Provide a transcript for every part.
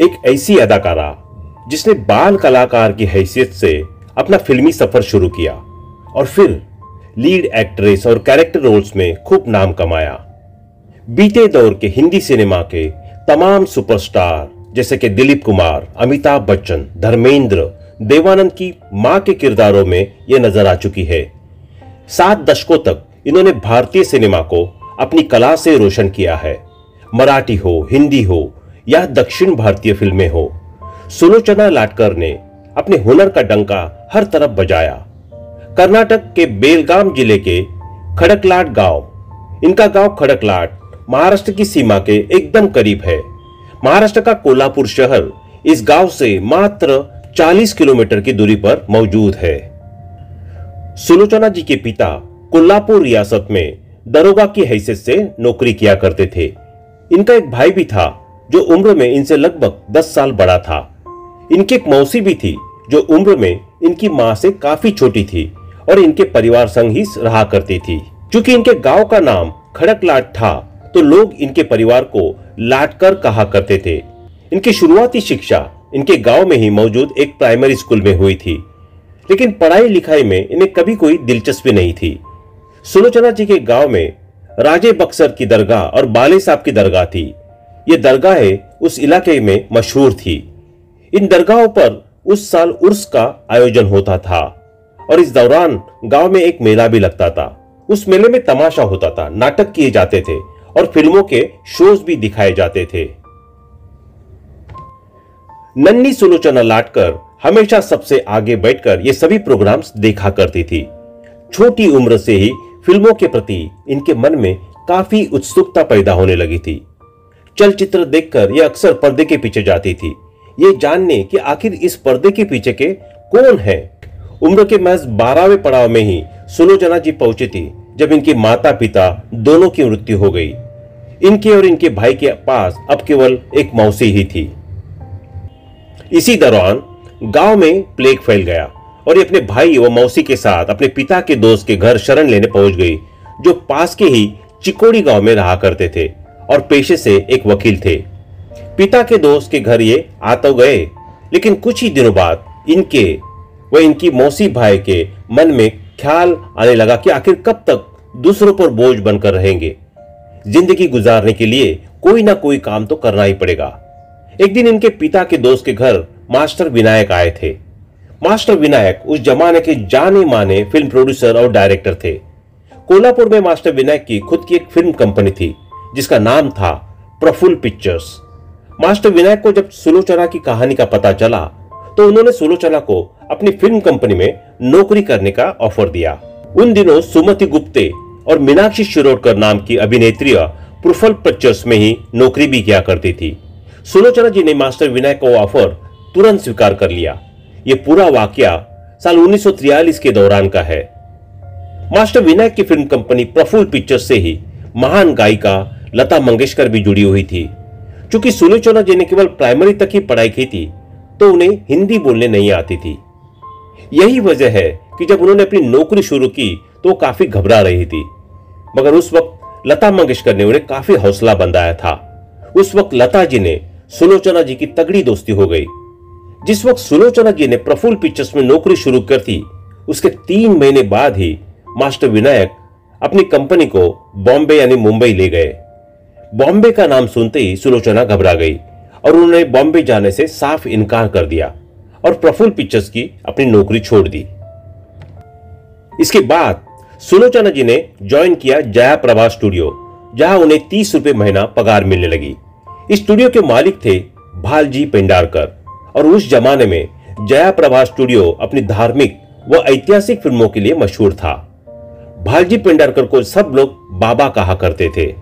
एक ऐसी अदाकारा जिसने बाल कलाकार की हैसियत से अपना फिल्मी सफर शुरू किया और फिर लीड एक्ट्रेस और कैरेक्टर रोल्स में खूब नाम कमाया। बीते दौर के हिंदी सिनेमा के तमाम सुपरस्टार जैसे कि दिलीप कुमार, अमिताभ बच्चन, धर्मेंद्र, देवानंद की मां के किरदारों में यह नजर आ चुकी है। 7 दशकों तक इन्होंने भारतीय सिनेमा को अपनी कला से रोशन किया है। मराठी हो, हिंदी हो या दक्षिण भारतीय फिल्में हो, सुलोचना लाटकर ने अपने हुनर का डंका हर तरफ बजाया। कर्नाटक के बेलगाम जिले के खड़कलाट गांव, इनका गांव खड़कलाट महाराष्ट्र की सीमा के एकदम करीब है। महाराष्ट्र का कोल्हापुर शहर इस गांव से मात्र 40 किलोमीटर की दूरी पर मौजूद है। सुलोचना जी के पिता कोल्हापुर रियासत में दरोगा की हैसियत से नौकरी किया करते थे। इनका एक भाई भी था जो उम्र में इनसे लगभग 10 साल बड़ा था। इनकी एक मौसी भी थी जो उम्र में इनकी मां से काफी छोटी थी और इनके परिवार संग ही रहा करती थी। क्योंकि इनके गांव का नाम खड़कलाट था तो लोग इनके परिवार को लाटकर कहा करते थे। इनकी शुरुआती शिक्षा इनके गांव में ही मौजूद एक प्राइमरी स्कूल में हुई थी, लेकिन पढ़ाई लिखाई में इन्हें कभी कोई दिलचस्पी नहीं थी। सुलोचना जी के गांव में राजे बक्सर की दरगाह और बाले साहब की दरगाह थी। ये दरगाहें उस इलाके में मशहूर थी। इन दरगाहों पर उस साल उर्स का आयोजन होता था और इस दौरान गांव में एक मेला भी लगता था। उस मेले में तमाशा होता था, नाटक किए जाते थे और फिल्मों के शोज भी दिखाए जाते थे। नन्ही सुलोचना लाटकर हमेशा सबसे आगे बैठकर ये सभी प्रोग्राम्स देखा करती थी। छोटी उम्र से ही फिल्मों के प्रति इनके मन में काफी उत्सुकता पैदा होने लगी थी। चलचित्र देखकर ये अक्सर पर्दे के पीछे जाती थी, ये जानने कि आखिर इस पर्दे के पीछे के कौन है। उम्र के महज 12वें पड़ाव में ही सुलोचना जी पहुंची थी जब इनके माता पिता दोनों की मृत्यु हो गई। इनके और इनके भाई के पास अब केवल एक मौसी ही थी। इसी दौरान गांव में प्लेग फैल गया और ये अपने भाई व मौसी के साथ अपने पिता के दोस्त के घर शरण लेने पहुंच गई, जो पास के ही चिकोड़ी गांव में रहा करते थे और पेशे से एक वकील थे। पिता के दोस्त के घर ये आ तो गए, लेकिन कुछ ही दिनों बाद इनके व इनकी मौसी भाई के मन में ख्याल आने लगा कि आखिर कब तक दूसरों पर बोझ बनकर रहेंगे। जिंदगी गुजारने के लिए कोई ना कोई काम तो करना ही पड़ेगा। एक दिन इनके पिता के दोस्त के घर मास्टर विनायक आए थे। मास्टर विनायक उस जमाने के जाने माने फिल्म प्रोड्यूसर और डायरेक्टर थे। कोल्हापुर में मास्टर विनायक की खुद की एक फिल्म कंपनी थी जिसका नाम था प्रफुल्ल पिक्चर्स। मास्टर विनायक को जब सुलोचना की कहानी का पता चला तो उन्होंने सुलोचना को अपनी फिल्म कंपनी में नौकरी करने का ऑफर दिया। उन दिनों सुमति गुप्ते और मीनाक्षी शिरोडकर नाम की अभिनेत्रियां प्रफुल्ल पिक्चर्स में ही नौकरी भी किया करती थी। सुलोचना जी ने मास्टर विनायक का ऑफर तुरंत स्वीकार कर लिया। यह पूरा वाकया साल 1943 के दौरान का है। मास्टर विनायक की फिल्म कंपनी प्रफुल्ल पिक्चर्स से ही महान गायिका लता मंगेशकर भी जुड़ी हुई थी। चूंकि सुलोचना जी ने केवल प्राइमरी तक ही पढ़ाई की थी तो उन्हें हिंदी बोलने नहीं आती थी। यही वजह है कि जब उन्होंने अपनी नौकरी शुरू की तो वो काफी घबरा रही थी, मगर उस वक्त लता मंगेशकर ने उन्हें काफी हौसला बंधाया था। उस वक्त लता जी ने सुलोचना जी की तगड़ी दोस्ती हो गई। जिस वक्त सुलोचना जी ने प्रफुल्ल पिक्चर्स में नौकरी शुरू कर दी, उसके 3 महीने बाद ही मास्टर विनायक अपनी कंपनी को बॉम्बे यानी मुंबई ले गए। बॉम्बे का नाम सुनते ही सुलोचना घबरा गई और उन्होंने बॉम्बे जाने से साफ इनकार कर दिया और प्रफुल्ल पिक्चर्स की अपनी नौकरी छोड़ दी। इसके बाद सुलोचना जी ने ज्वाइन किया जया प्रभा स्टूडियो, जहां उन्हें 30 रुपए महीना पगार मिलने लगी। इस स्टूडियो के मालिक थे भालजी पेंडारकर और उस जमाने में जया प्रभा स्टूडियो अपनी धार्मिक व ऐतिहासिक फिल्मों के लिए मशहूर था। भालजी पेंडारकर को सब लोग बाबा कहा करते थे।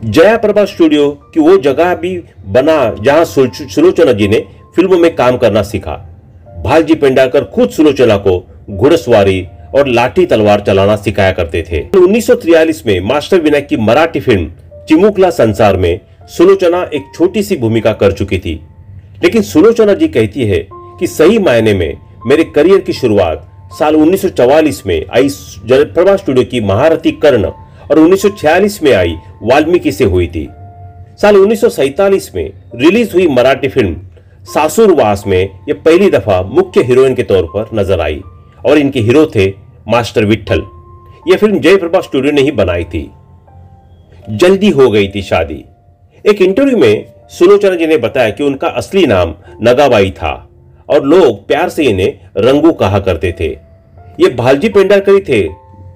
जया प्रभा स्टूडियो की वो जगह भी बना जहां सुलोचना जी ने फिल्मों में काम करना सीखा। भालजी पेंडारकर खुद सुलोचना को घुड़सवारी और लाठी तलवार चलाना सिखाया करते थे। 1943 में मास्टर विनायक की मराठी फिल्म चिमुकला संसार में सुलोचना एक छोटी सी भूमिका कर चुकी थी, लेकिन सुलोचना जी कहती है कि सही मायने में मेरे करियर की शुरुआत साल 1944 में आई जयप्रभा स्टूडियो की महारथी कर्ण और 1946 में आई वाल्मीकि से हुई थी। साल 1947 में रिलीज हुई मराठी फिल्म सासुरवास में यह पहली दफा मुख्य हीरोइन के तौर पर नजर आई और इनके हीरो थे मास्टर विट्ठल। यह फिल्म जयप्रभा स्टूडियो ने ही बनाई थी। जल्दी हो गई थी शादी। एक इंटरव्यू में सुलोचना जी ने बताया कि उनका असली नाम नगाबाई था और लोग प्यार से इन्हें रंगू कहा करते थे। ये भालजी पेंढारकर थे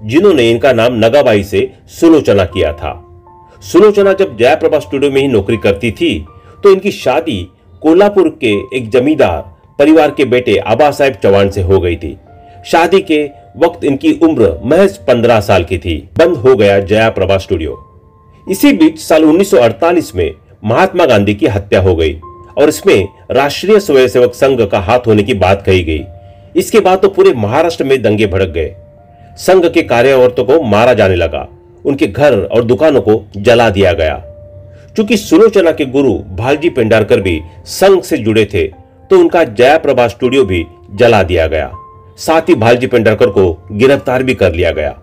जिन्होंने इनका नाम नगाबाई से सुलोचना किया था। सुलोचना जब जयप्रभा स्टूडियो में ही नौकरी करती थी तो इनकी शादी कोल्हापुर के एक जमींदार परिवार के बेटे आबा साहेब चौहान से हो गई थी। शादी के वक्त इनकी उम्र महज 15 साल की थी। बंद हो गया जयप्रभा स्टूडियो। इसी बीच साल 1948 में महात्मा गांधी की हत्या हो गई और इसमें राष्ट्रीय स्वयंसेवक संघ का हाथ होने की बात कही गई। इसके बाद तो पूरे महाराष्ट्र में दंगे भड़क गए। संघ के कार्यकर्ताओं को मारा जाने लगा, उनके घर और दुकानों को जला दिया गया। चूंकि सुलोचना के गुरु भालजी पेंढारकर भी संघ से जुड़े थे तो उनका जयप्रभा स्टूडियो भी जला दिया गया। साथ ही भालजी पेंढारकर को गिरफ्तार भी कर लिया गया।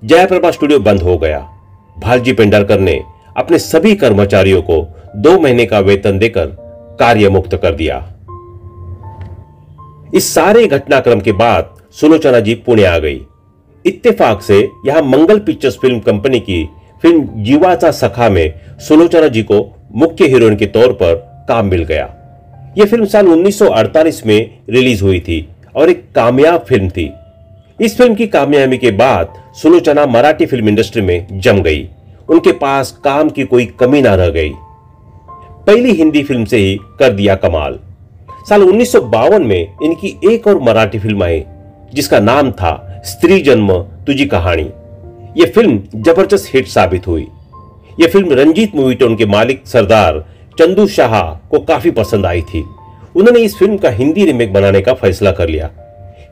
जयप्रभा स्टूडियो बंद हो गया। भालजी पेंढारकर ने अपने सभी कर्मचारियों को 2 महीने का वेतन देकर कार्य मुक्त कर दिया। इस सारे घटनाक्रम के बाद सुलोचना जी पुणे आ गई। इत्तेफाक से यहां मंगल पिक्चर्स फिल्म कंपनी की फिल्म जीवाचा सखा में सुलोचना जी को मुख्य हीरोइन के तौर पर काम मिल गया। यह फिल्म साल 1948 में रिलीज हुई थी और एक कामयाब फिल्म थी। इस फिल्म की कामयाबी के बाद सुलोचना मराठी फिल्म इंडस्ट्री में जम गई। उनके पास काम की कोई कमी ना रह गई। पहली हिंदी फिल्म से ही कर दिया कमाल। साल 1952 में इनकी एक और मराठी फिल्म आई जिसका नाम था स्त्री जन्म तुझी कहानी। यह फिल्म जबरदस्त हिट साबित हुई। यह फिल्म रंजीत मूवीटोन के मालिक सरदार चंदू शाह को काफी पसंद आई थी। उन्होंने इस फिल्म का हिंदी रीमेक बनाने का फैसला कर लिया।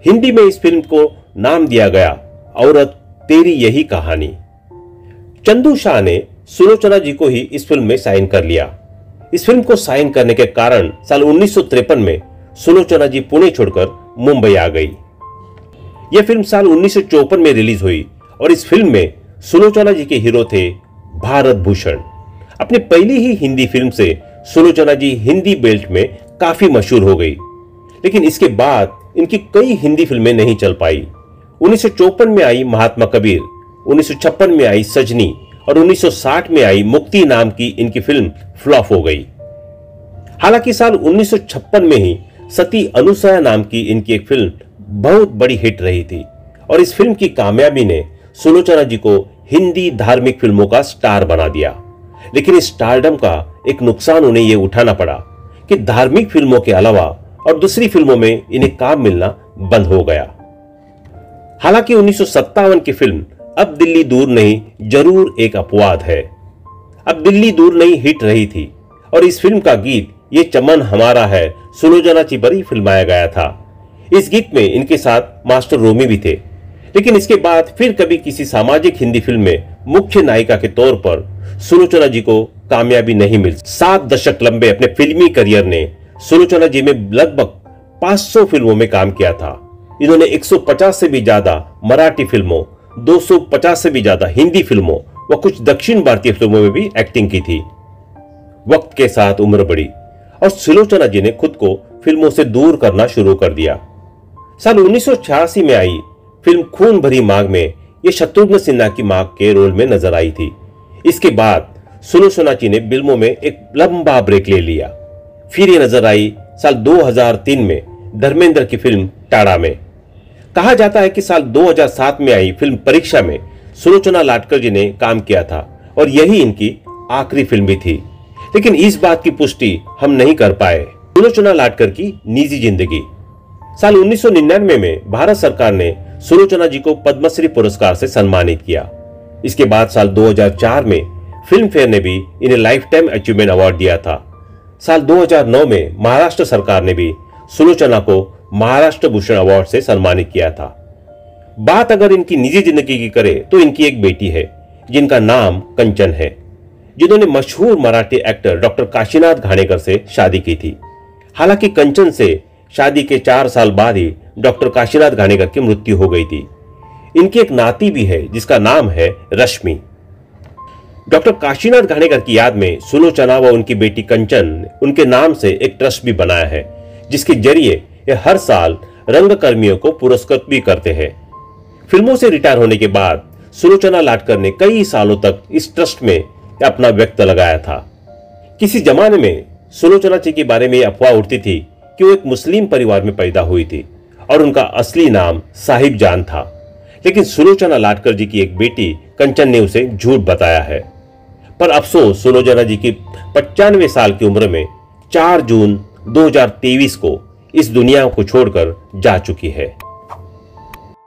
हिंदी में इस फिल्म को नाम दिया गया औरत तेरी यही कहानी। चंदू शाह ने सुलोचना जी को ही इस फिल्म में साइन कर लिया। इस फिल्म को साइन करने के कारण साल 1953 में सुलोचना जी पुणे छोड़कर मुंबई आ गई। यह फिल्म साल 1954 में रिलीज हुई और इस फिल्म में सुलोचना जी के हीरो थे भारत भूषण। अपनी पहली ही हिंदी फिल्म से सुलोचना जी हिंदी बेल्ट में काफी मशहूर हो गई, लेकिन इसके बाद इनकी कई हिंदी फिल्में नहीं चल पाई। 1954 में आई महात्मा कबीर, 1956 में आई सजनी और 1960 में आई मुक्ति नाम की इनकी फिल्म फ्लॉप हो गई। हालांकि साल 1956 में ही सती अनुसया नाम की इनकी एक फिल्म बहुत बड़ी हिट रही थी और इस फिल्म की कामयाबी ने सुलोचना जी को हिंदी धार्मिक फिल्मों का स्टार बना दिया। लेकिन इस स्टारडम का एक नुकसान उन्हें यह उठाना पड़ा कि धार्मिक फिल्मों के अलावा और दूसरी फिल्मों में इन्हें काम मिलना बंद हो गया। हालांकि 1957 की फिल्म अब दिल्ली दूर नहीं जरूर एक अपवाद है। अब दिल्ली दूर नहीं हिट रही थी और इस फिल्म का गीत ये चमन हमारा है सुलोचना जी पर ही फिल्माया गया था। इस गीत में इनके साथ मास्टर रोमी भी थे। लेकिन इसके बाद फिर कभी किसी सामाजिक हिंदी फिल्म में मुख्य नायिका के तौर पर सुलोचना जी को कामयाबी नहीं मिली। 7 दशक लंबे अपने फिल्मी करियर ने सुलोचना जी में लगभग 500 फिल्मों में काम किया था। इन्होंने 150 से भी ज्यादा मराठी फिल्मों, 250 से भी ज्यादा हिंदी फिल्मों व कुछ दक्षिण भारतीय फिल्मों में भी एक्टिंग की थी। वक्त के साथ उम्र बढ़ी और सुलोचना जी ने खुद को फिल्मों से दूर करना शुरू कर दिया। साल 1986 में आई फिल्म खून भरी मांग में ये शत्रुघ्न सिन्हा की मां के रोल में नजर आई थी। इसके बाद सुलोचना जी ने फिल्मों में एक लंबा ब्रेक ले लिया। फिर ये नजर आई साल 2003 में धर्मेंद्र की फिल्म टाड़ा में। कहा जाता है कि साल 2007 में आई फिल्म परीक्षा में सुलोचना लाटकर जी ने काम किया था और यही इनकी आखिरी फिल्म भी थी। लेकिन इस बात की पुष्टि हम नहीं कर पाए। सुलोचना लाटकर की निजी जिंदगी। साल 1999 में भारत सरकार ने सुलोचना जी को पद्मश्री पुरस्कार से सम्मानित किया। इसके बाद साल 2004 में फिल्म फेयर ने भी इन्हें लाइफ टाइम अचीवमेंट अवार्ड दिया था। साल 2009 में महाराष्ट्र सरकार ने भी सुलोचना को महाराष्ट्र भूषण अवार्ड से सम्मानित किया था। बात अगर इनकी निजी जिंदगी की करें तो इनकी एक बेटी है जिनका नाम कंचन है, जिन्होंने मशहूर मराठी एक्टर डॉक्टर काशीनाथ घाणेकर से शादी की थी। हालांकि कंचन से शादी के 4 साल बाद ही डॉक्टर काशीनाथ घाणेकर की मृत्यु हो गई थी। इनकी एक नाती भी है जिसका नाम है रश्मि। डॉक्टर काशीनाथ घाणेकर की याद में सुलोचना व उनकी बेटी कंचन उनके नाम से एक ट्रस्ट भी बनाया है, जिसके जरिए ये हर साल रंगकर्मियों को पुरस्कृत भी करते हैं। फिल्मों से रिटायर होने के बाद सुलोचना लाटकर ने कई सालों तक इस ट्रस्ट में अपना व्यक्त लगाया था। किसी जमाने में सुलोचना जी के बारे में अफवाह उठती थी कि वो एक मुस्लिम परिवार में पैदा हुई थी और उनका असली नाम साहिब जान था, लेकिन सुलोचना लाटकर जी की एक बेटी कंचन ने उसे झूठ बताया है। पर अफसोस, सुलोचना जी की 95 साल की उम्र में 4 जून 2023 को इस दुनिया को छोड़कर जा चुकी है।